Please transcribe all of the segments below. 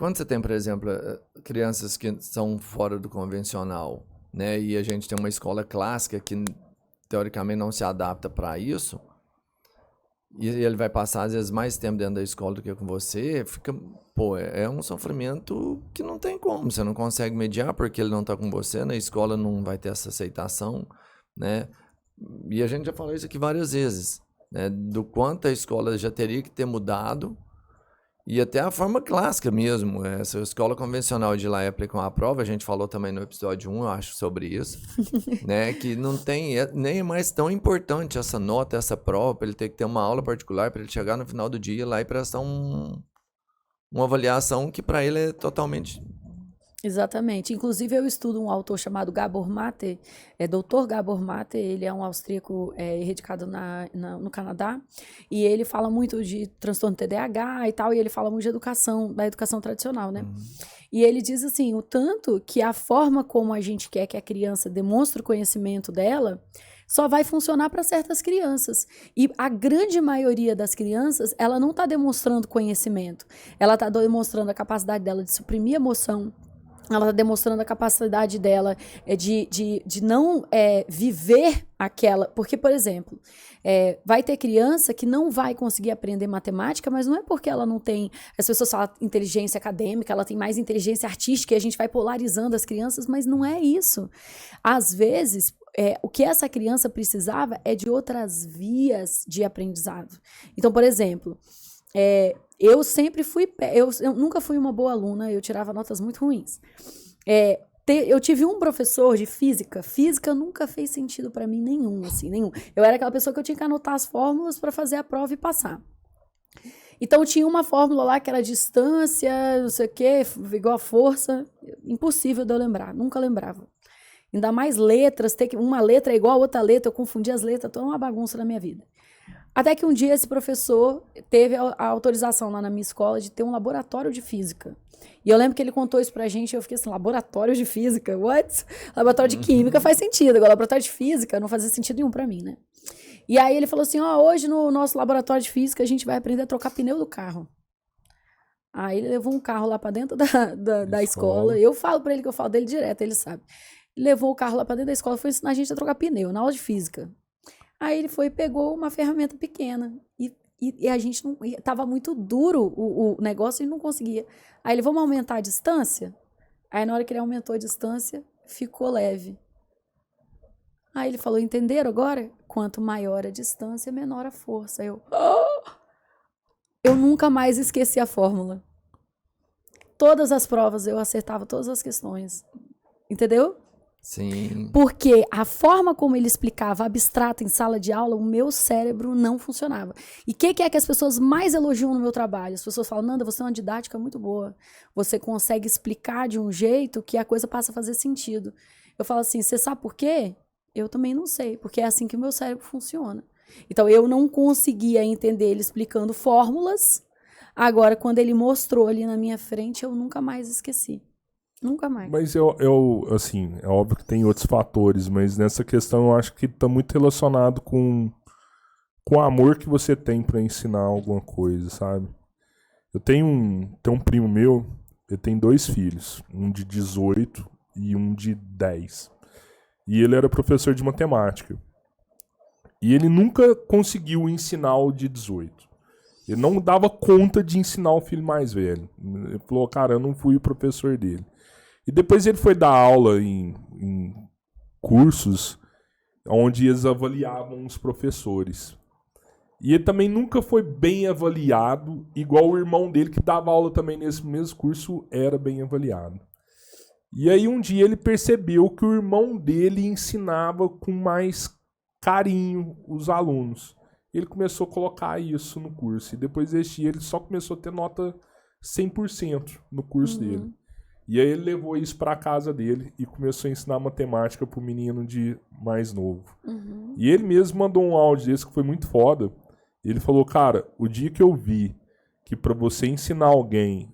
quando você tem, por exemplo, crianças que são fora do convencional, né? E a gente tem uma escola clássica que, teoricamente, não se adapta para isso, e ele vai passar, às vezes, mais tempo dentro da escola do que com você, fica, pô, é um sofrimento que não tem como. Você não consegue mediar porque ele não tá com você, na escola não vai ter essa aceitação, né? E a gente já falou isso aqui várias vezes, né? Do quanto a escola já teria que ter mudado, e até a forma clássica mesmo. Essa escola convencional de lá aplicar uma prova, a gente falou também no episódio 1, eu acho, sobre isso, né? Que não tem, nem é mais tão importante essa nota, essa prova, para ele ter que ter uma aula particular, para ele chegar no final do dia lá e prestar uma avaliação que para ele é totalmente... Exatamente. Inclusive, eu estudo um autor chamado Gabor Mate, Dr. Gabor Mate, ele é um austríaco radicado no Canadá, e ele fala muito de transtorno TDAH e tal, e ele fala muito de educação, da educação tradicional, né? E ele diz assim, o tanto que a forma como a gente quer que a criança demonstre o conhecimento dela só vai funcionar para certas crianças. E a grande maioria das crianças, ela não está demonstrando conhecimento, ela está demonstrando a capacidade dela de suprimir emoção, ela está demonstrando a capacidade dela de não viver aquela... Porque, por exemplo, vai ter criança que não vai conseguir aprender matemática, mas não é porque ela não tem... As pessoas falam inteligência acadêmica, ela tem mais inteligência artística, e a gente vai polarizando as crianças, mas não é isso. Às vezes, o que essa criança precisava é de outras vias de aprendizado. Então, por exemplo... eu sempre fui... Eu nunca fui uma boa aluna, eu tirava notas muito ruins. Eu tive um professor de física. Física nunca fez sentido para mim nenhum, assim, nenhum. Eu era aquela pessoa que eu tinha que anotar as fórmulas para fazer a prova e passar. Então, tinha uma fórmula lá que era distância, não sei o quê, igual a força. Impossível de eu lembrar, nunca lembrava. Ainda mais letras, ter que uma letra é igual a outra letra, eu confundi as letras, toda uma bagunça na minha vida. Até que um dia esse professor teve a autorização lá na minha escola de ter um laboratório de física. E eu lembro que ele contou isso pra gente e eu fiquei assim, laboratório de física? What? Laboratório de química faz sentido, agora laboratório de física não fazia sentido nenhum pra mim, né? E aí ele falou assim, hoje no nosso laboratório de física a gente vai aprender a trocar pneu do carro. Aí ele levou um carro lá pra dentro da escola. Eu falo pra ele que eu falo dele direto, ele sabe. Ele levou o carro lá pra dentro da escola e foi ensinar a gente a trocar pneu, na aula de física. Aí ele foi e pegou uma ferramenta pequena e a gente não... Tava muito duro o negócio e não conseguia. Aí ele, vamos aumentar a distância? Aí na hora que ele aumentou a distância, ficou leve. Aí ele falou, entenderam agora? Quanto maior a distância, menor a força. Eu nunca mais esqueci a fórmula. Todas as provas eu acertava todas as questões. Entendeu? Sim. Porque a forma como ele explicava abstrato em sala de aula, o meu cérebro não funcionava. E o que é que as pessoas mais elogiam no meu trabalho? As pessoas falam, Nanda, você é uma didática muito boa. Você consegue explicar de um jeito que a coisa passa a fazer sentido. Eu falo assim, você sabe por quê? Eu também não sei, porque é assim que o meu cérebro funciona. Então, eu não conseguia entender ele explicando fórmulas. Agora, quando ele mostrou ali na minha frente, eu nunca mais esqueci. Nunca mais. Mas assim, é óbvio que tem outros fatores, mas nessa questão eu acho que está muito relacionado com o amor que você tem para ensinar alguma coisa, sabe? Eu tenho um primo meu, ele tem 2 filhos, um de 18 e um de 10. E ele era professor de matemática. E ele nunca conseguiu ensinar o de 18. Ele não dava conta de ensinar o filho mais velho. Ele falou, cara, eu não fui o professor dele. E depois ele foi dar aula em cursos onde eles avaliavam os professores. E ele também nunca foi bem avaliado, igual o irmão dele, que dava aula também nesse mesmo curso, era bem avaliado. E aí um dia ele percebeu que o irmão dele ensinava com mais carinho os alunos. Ele começou a colocar isso no curso. E depois desse dia ele só começou a ter nota 100% no curso dele. E aí ele levou isso para casa dele e começou a ensinar matemática pro menino de mais novo. E ele mesmo mandou um áudio desse que foi muito foda. Ele falou, cara, o dia que eu vi que para você ensinar alguém,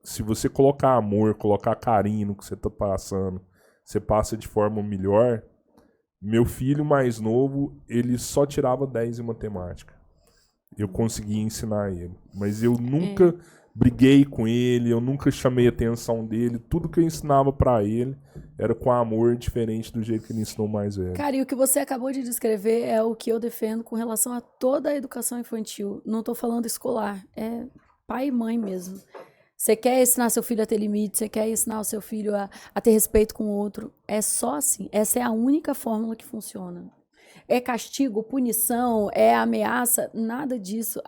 se você colocar amor, colocar carinho no que você tá passando, você passa de forma melhor. Meu filho mais novo, ele só tirava 10 em matemática. Eu conseguia ensinar ele. Mas eu nunca briguei com ele, eu nunca chamei a atenção dele. Tudo que eu ensinava pra ele era com amor, diferente do jeito que ele ensinou mais velho. Cara, e o que você acabou de descrever é o que eu defendo com relação a toda a educação infantil. Não tô falando escolar, é pai e mãe mesmo. Você quer ensinar seu filho a ter limite, você quer ensinar o seu filho a ter respeito com o outro. É só assim. Essa é a única fórmula que funciona. É castigo, punição, é ameaça, nada disso.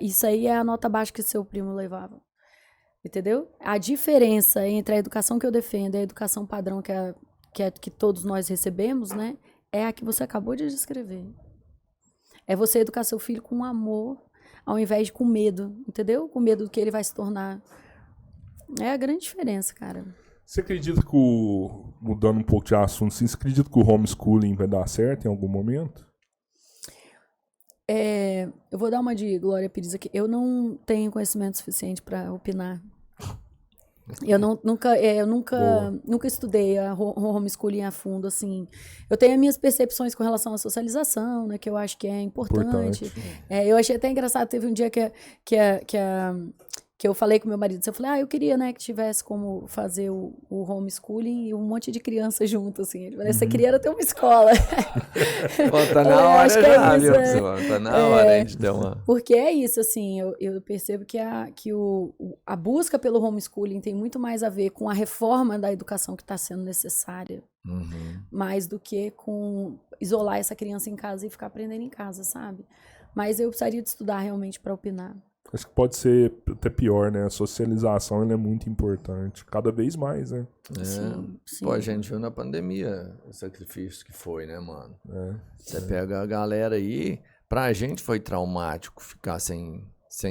Isso aí é a nota baixa que seu primo levava. Entendeu? A diferença entre a educação que eu defendo e a educação padrão que todos nós recebemos, né? É a que você acabou de descrever. É você educar seu filho com amor, ao invés de com medo, entendeu? Com medo do que ele vai se tornar. É a grande diferença, cara. Você acredita que mudando um pouco de assunto, você acredita que o homeschooling vai dar certo em algum momento? Eu vou dar uma de Glória Pires aqui. Eu não tenho conhecimento suficiente para opinar. Eu nunca estudei a homeschooling a fundo, assim. Eu tenho as minhas percepções com relação à socialização, né, que eu acho que é importante. Eu achei até engraçado, teve um dia que eu falei com meu marido, eu falei, eu queria, né, que tivesse como fazer o homeschooling e um monte de criança junto, assim. Ele falou, você queria era ter uma escola. Pô, tá na hora já, viu, pessoal? Tá na hora a gente dar uma... Porque é isso, assim, eu percebo que a busca pelo homeschooling tem muito mais a ver com a reforma da educação que está sendo necessária, mais do que com isolar essa criança em casa e ficar aprendendo em casa, sabe? Mas eu precisaria de estudar realmente para opinar. Acho que pode ser até pior, né? A socialização ela é muito importante. Cada vez mais, né? Sim. Pô, a gente viu na pandemia o sacrifício que foi, né, mano? Você pega a galera aí... Pra gente foi traumático ficar sem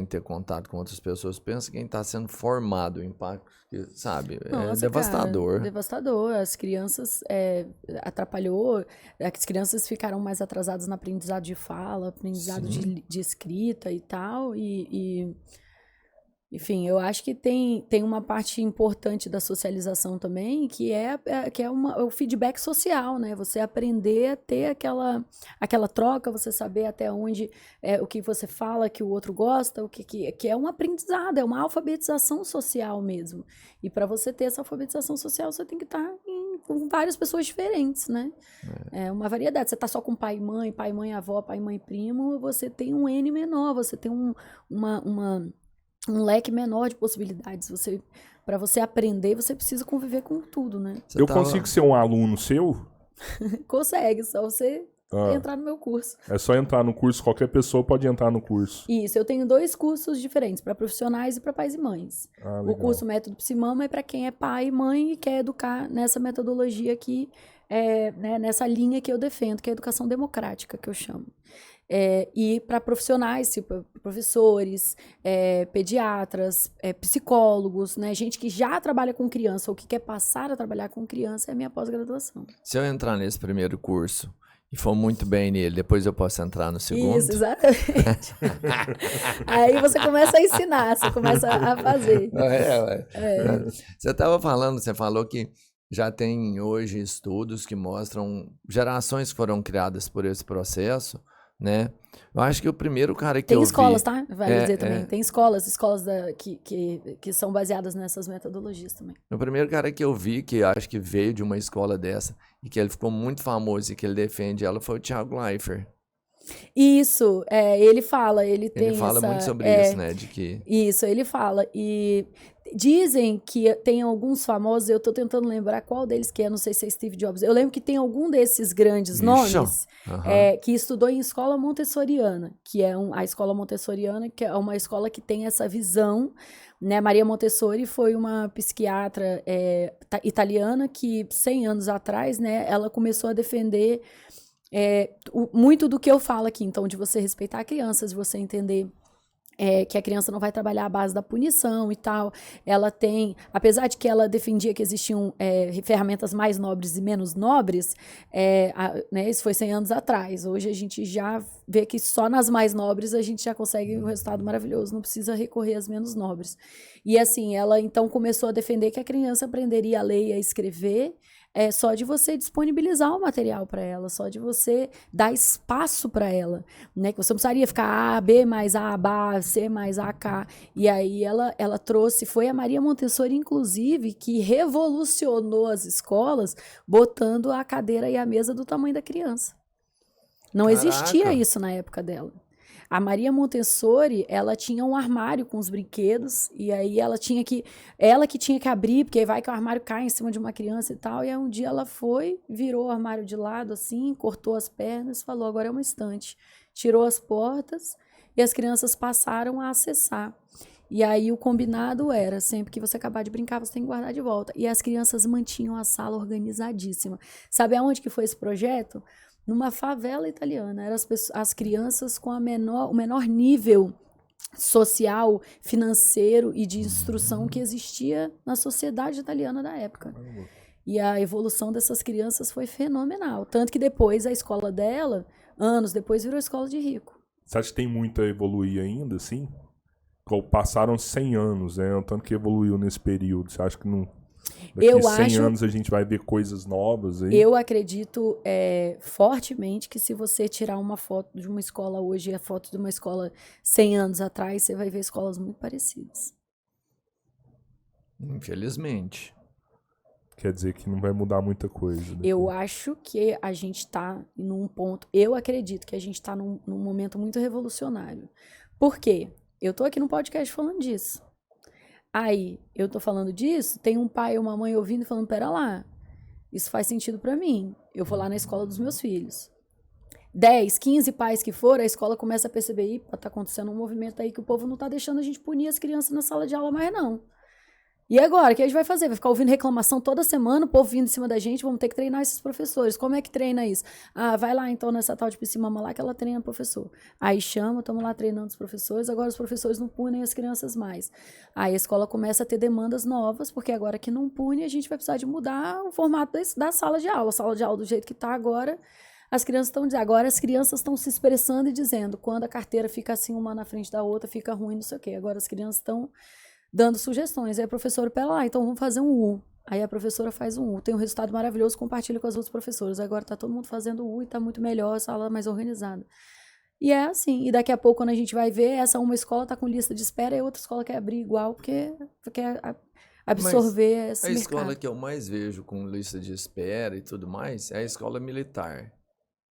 ter contato com outras pessoas. Pensa quem tá sendo formado, o impacto, sabe? Nossa, é devastador. Cara, devastador. As crianças atrapalhou. As crianças ficaram mais atrasadas no aprendizado de fala, aprendizado de escrita e tal. Enfim, eu acho que tem uma parte importante da socialização também, que é o feedback social, né? Você aprender a ter aquela troca, você saber até onde o que você fala, que o outro gosta, que é um aprendizado, é uma alfabetização social mesmo. E para você ter essa alfabetização social, você tem que estar com várias pessoas diferentes, né? É uma variedade. Você tá só com pai, mãe, avó, pai, mãe, primo, você tem um N menor, você tem um leque menor de possibilidades. Para você aprender, você precisa conviver com tudo, né? Eu consigo ser um aluno seu? Consegue, só você entrar no meu curso. É só entrar no curso, qualquer pessoa pode entrar no curso. Isso, eu tenho 2 cursos diferentes, para profissionais e para pais e mães. O curso Método Psimama é para quem é pai e mãe e quer educar nessa metodologia aqui, né, nessa linha que eu defendo, que é a educação democrática, que eu chamo. E para profissionais, tipo professores, pediatras, psicólogos, né, gente que já trabalha com criança ou que quer passar a trabalhar com criança, é a minha pós-graduação. Se eu entrar nesse primeiro curso e for muito bem nele, depois eu posso entrar no segundo? Isso, exatamente. Aí você começa a ensinar, você começa a fazer. Você falou que já tem hoje estudos que mostram gerações que foram criadas por esse processo, né? Eu acho que o primeiro cara que tem eu escolas, vi... tá? Vale dizer também. Tem escolas que são baseadas nessas metodologias também. O primeiro cara que eu vi, que acho que veio de uma escola dessa, e que ele ficou muito famoso e que ele defende ela, foi o Thiago Leifert. Isso, ele fala, ele fala muito sobre isso, né? De que... Isso, ele fala. E dizem que tem alguns famosos, eu tô tentando lembrar qual deles que é, não sei se é Steve Jobs. Eu lembro que tem algum desses grandes nomes que estudou em escola montessoriana, que é a escola montessoriana, que é uma escola que tem essa visão, né? Maria Montessori foi uma psiquiatra italiana que 100 anos atrás, né, ela começou a defender muito do que eu falo aqui, então, de você respeitar crianças, de você entender que a criança não vai trabalhar à base da punição e tal. Ela tem, apesar de que ela defendia que existiam ferramentas mais nobres e menos nobres, né, isso foi 100 anos atrás. Hoje a gente já vê que só nas mais nobres a gente já consegue um resultado maravilhoso, não precisa recorrer às menos nobres. E assim, ela então começou a defender que a criança aprenderia a ler e a escrever só de você disponibilizar o material para ela, só de você dar espaço para ela, né? Que você não precisaria ficar A, B mais A, B, C mais A, K. E aí ela trouxe, foi a Maria Montessori, inclusive, que revolucionou as escolas, botando a cadeira e a mesa do tamanho da criança. Não existia Caraca. isso na época dela. A Maria Montessori, ela tinha um armário com os brinquedos, e aí ela que tinha que abrir, porque vai que o armário cai em cima de uma criança e tal, e aí um dia ela foi, virou o armário de lado assim, cortou as pernas, falou, agora é uma estante. Tirou as portas e as crianças passaram a acessar. E aí o combinado era, sempre que você acabar de brincar, você tem que guardar de volta. E as crianças mantinham a sala organizadíssima. Sabe aonde que foi esse projeto? Numa favela italiana. Eram as crianças com o menor nível social, financeiro e de instrução que existia na sociedade italiana da época. E a evolução dessas crianças foi fenomenal. Tanto que depois a escola dela, anos depois, virou escola de rico. Você acha que tem muito a evoluir ainda, assim? Passaram 100 anos, né? O tanto que evoluiu nesse período. Você acha que não... Daqui 100 anos a gente vai ver coisas novas aí? Eu acredito fortemente que se você tirar uma foto de uma escola hoje e a foto de uma escola 100 anos atrás, você vai ver escolas muito parecidas. Infelizmente. Quer dizer que não vai mudar muita coisa. Daqui. Eu acho que a gente está num ponto... Eu acredito que a gente está num momento muito revolucionário. Por quê? Eu tô aqui no podcast falando disso. Aí, eu tô falando disso, tem um pai ou uma mãe ouvindo e falando, pera lá, isso faz sentido pra mim. Eu vou lá na escola dos meus filhos. 10, 15 pais que for, a escola começa a perceber, tá acontecendo um movimento aí que o povo não tá deixando a gente punir as crianças na sala de aula mais não. E agora, o que a gente vai fazer? Vai ficar ouvindo reclamação toda semana, o povo vindo em cima da gente, vamos ter que treinar esses professores. Como é que treina isso? Ah, vai lá então nessa tal de Piscimama lá que ela treina professor. Aí chama, estamos lá treinando os professores, agora os professores não punem as crianças mais. Aí a escola começa a ter demandas novas, porque agora que não pune, a gente vai precisar de mudar o formato da sala de aula. A sala de aula do jeito que está agora, as crianças estão dizendo, agora as crianças estão se expressando e dizendo, quando a carteira fica assim uma na frente da outra, fica ruim, não sei o quê. Agora as crianças estão dando sugestões. Aí a professora, pera lá, então vamos fazer um U. Aí a professora faz um U. Tem um resultado maravilhoso, compartilha com as outras professoras. Agora tá todo mundo fazendo U e tá muito melhor, a sala mais organizada. E é assim. E daqui a pouco, quando a gente vai ver, essa uma escola tá com lista de espera e outra escola quer abrir igual, porque quer absorver esse mercado. A escola que eu mais vejo com lista de espera e tudo mais é a escola militar.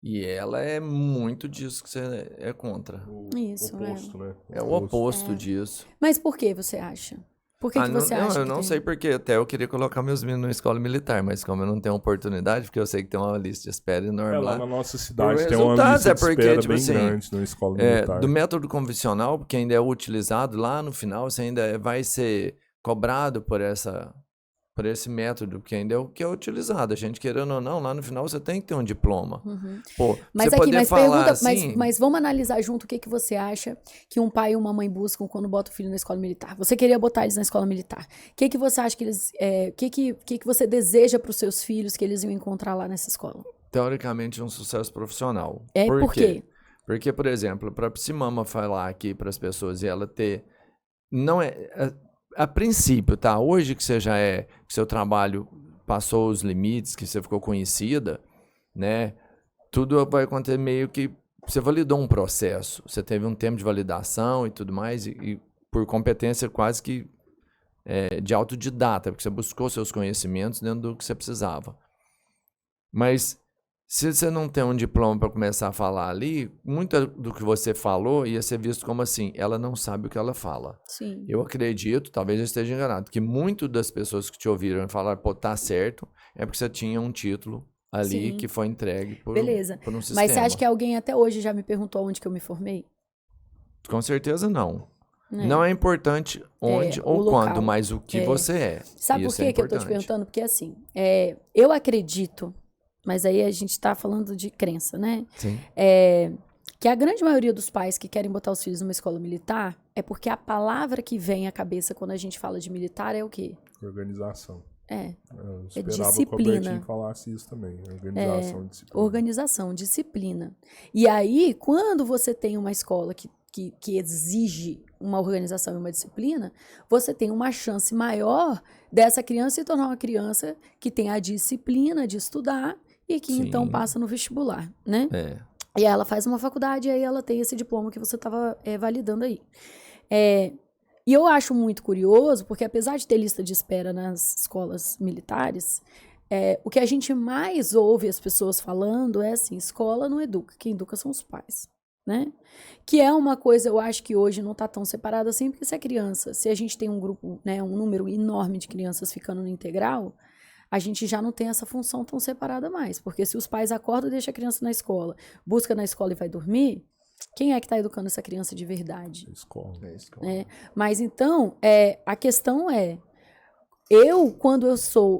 E ela é muito disso que você é contra. Isso, oposto, né? É o oposto disso. Mas por que você acha? Por que você acha? Eu não sei porque até eu queria colocar meus meninos na escola militar, mas como eu não tenho oportunidade, porque eu sei que tem uma lista de espera enorme lá lá. na nossa cidade tem uma lista de espera bem grande na escola militar. Do método convencional, que ainda é utilizado, lá no final você ainda vai ser cobrado por esse método, que ainda é o que é utilizado. A gente, querendo ou não, lá no final você tem que ter um diploma. Uhum. Pô, mas você aqui, poder falar assim... mas vamos analisar junto o que você acha que um pai e uma mãe buscam quando bota o filho na escola militar. Você queria botar eles na escola militar. O que você acha que eles... O que você deseja para os seus filhos que eles iam encontrar lá nessa escola? Teoricamente, um sucesso profissional. Por quê? Porque, por exemplo, para a Piscimama falar aqui para as pessoas e ela ter... Não é... A princípio, tá? Hoje que você já que seu trabalho passou os limites, que você ficou conhecida, né? Tudo vai acontecer meio que... Você validou um processo, você teve um tempo de validação e tudo mais, e por competência quase que de autodidata, porque você buscou seus conhecimentos dentro do que você precisava. Mas... Se você não tem um diploma para começar a falar ali, muito do que você falou ia ser visto como assim, ela não sabe o que ela fala. Sim. Eu acredito, talvez eu esteja enganado, que muito das pessoas que te ouviram falar, pô, tá certo, é porque você tinha um título ali que foi entregue por um sistema. Mas você acha que alguém até hoje já me perguntou onde que eu me formei? Com certeza não. Não é importante onde ou quando, mas o que você é. Sabe por que eu tô te perguntando? Porque assim, eu acredito... Mas aí a gente tá falando de crença, né? Sim. Que a grande maioria dos pais que querem botar os filhos numa escola militar é porque a palavra que vem à cabeça quando a gente fala de militar é o quê? Organização. Eu esperava disciplina. que o Albertinho falasse isso também. Organização, disciplina. Organização, disciplina. E aí, quando você tem uma escola que que exige uma organização e uma disciplina, você tem uma chance maior dessa criança se tornar uma criança que tem a disciplina de estudar e que então passa no vestibular, né? E aí ela faz uma faculdade e aí ela tem esse diploma que você estava validando aí. E eu acho muito curioso, porque apesar de ter lista de espera nas escolas militares, o que a gente mais ouve as pessoas falando é assim, escola não educa, quem educa são os pais, né? Que é uma coisa, eu acho que hoje não está tão separado assim, porque se a criança, se a gente tem um grupo, né, um número enorme de crianças ficando no integral, a gente já não tem essa função tão separada mais, porque se os pais acordam e deixam a criança na escola, busca na escola e vai dormir, quem é que está educando essa criança de verdade? A escola. Mas então, a questão é, quando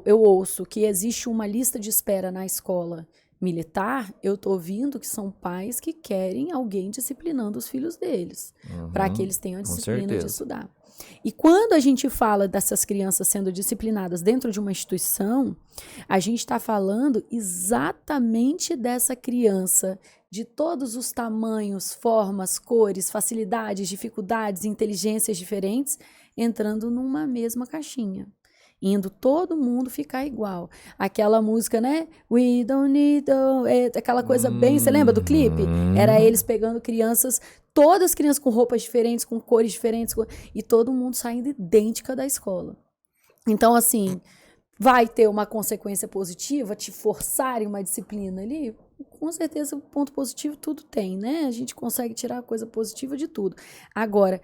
eu ouço que existe uma lista de espera na escola militar, eu tô ouvindo que são pais que querem alguém disciplinando os filhos deles, para que eles tenham a disciplina de estudar. E quando a gente fala dessas crianças sendo disciplinadas dentro de uma instituição, a gente está falando exatamente dessa criança de todos os tamanhos, formas, cores, facilidades, dificuldades, inteligências diferentes, entrando numa mesma caixinha. Indo todo mundo ficar igual. Aquela música, né? We don't need... aquela coisa bem... Você lembra do clipe? Era eles pegando crianças, todas as crianças com roupas diferentes, com cores diferentes, e todo mundo saindo idêntica da escola. Então, assim, vai ter uma consequência positiva, te forçarem uma disciplina ali? Com certeza, o ponto positivo tudo tem, né? A gente consegue tirar a coisa positiva de tudo. Agora...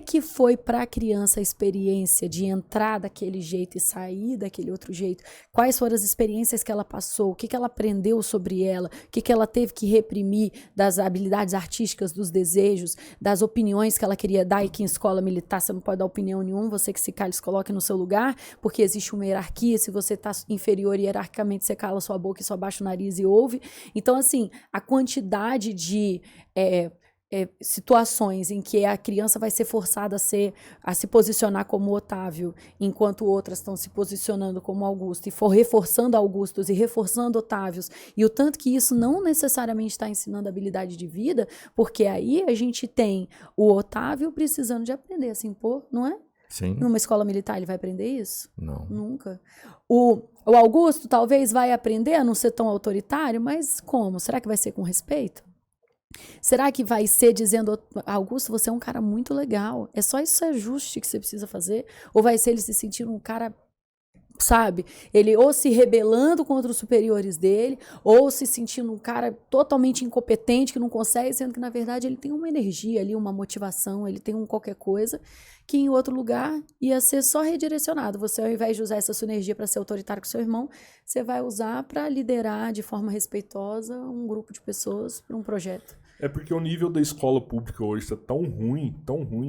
que foi para a criança a experiência de entrar daquele jeito e sair daquele outro jeito? Quais foram as experiências que ela passou? O que ela aprendeu sobre ela? O que ela teve que reprimir das habilidades artísticas, dos desejos, das opiniões que ela queria dar e que em escola militar você não pode dar opinião nenhuma, você que se cala, se coloque no seu lugar, porque existe uma hierarquia, se você está inferior hierarquicamente, você cala sua boca e só baixa o nariz e ouve. Então, assim, a quantidade de... situações em que a criança vai ser forçada a se posicionar como Otávio, enquanto outras estão se posicionando como Augusto, e for reforçando Augustos e reforçando Otávios, e o tanto que isso não necessariamente está ensinando habilidade de vida, porque aí a gente tem o Otávio precisando de aprender a se impor, não é? Sim. Numa escola militar ele vai aprender isso? Não. Nunca. O Augusto talvez vai aprender a não ser tão autoritário, mas como? Será que vai ser com respeito? Será que vai ser dizendo, Augusto, você é um cara muito legal, é só esse ajuste que você precisa fazer? Ou vai ser ele se sentindo um cara, sabe, ele ou se rebelando contra os superiores dele, ou se sentindo um cara totalmente incompetente, que não consegue, sendo que na verdade ele tem uma energia ali, uma motivação, ele tem qualquer coisa que em outro lugar ia ser só redirecionado. Você, ao invés de usar essa sua energia para ser autoritário com seu irmão, você vai usar para liderar de forma respeitosa um grupo de pessoas para um projeto. É porque o nível da escola pública hoje está tão ruim,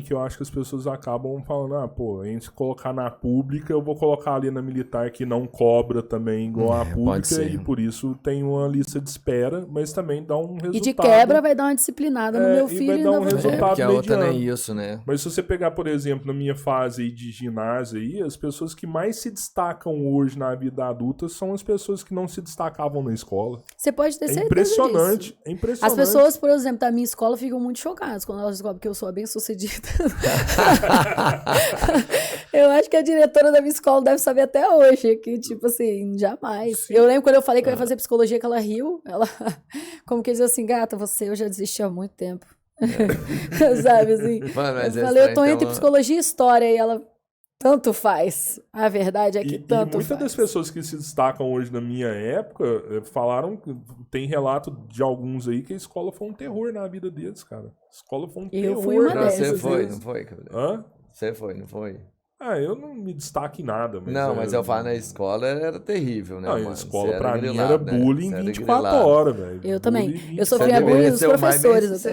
que eu acho que as pessoas acabam falando, pô, antes de colocar na pública, eu vou colocar ali na militar que não cobra também igual a pública, e por isso tem uma lista de espera, mas também dá um resultado. E de quebra vai dar uma disciplinada no meu filho e vai dar um resultado porque a outra mediano. nem isso, né? Mas se você pegar, por exemplo, na minha fase aí de ginásio aí, as pessoas que mais se destacam hoje na vida adulta são as pessoas que não se destacavam na escola. Você pode ter certeza impressionante, disso. É impressionante. As pessoas, por exemplo, da minha escola ficam muito chocadas quando elas descobrem que eu sou a bem-sucedida. Eu acho que a diretora da minha escola deve saber até hoje, que tipo assim, jamais. Sim. Eu lembro quando eu falei que eu ia fazer psicologia, que ela riu, ela como que dizia assim, gata, eu já desisti há muito tempo. Sabe assim? Mano, mas eu falei, eu tô entre psicologia e história, e ela... Tanto faz. A verdade é que tanto faz. E muitas das pessoas que se destacam hoje na minha época falaram, tem relato de alguns aí que a escola foi um terror na vida deles, cara. A escola foi um terror. Eu fui uma dessas. Você foi, não foi, Cabelo? Hã? Você foi, não foi? Eu não me destaco em nada. Mas eu falo na escola era terrível, né? Não, a escola pra mim era bullying 24 horas, velho. Eu também. Eu sofria bullying dos professores.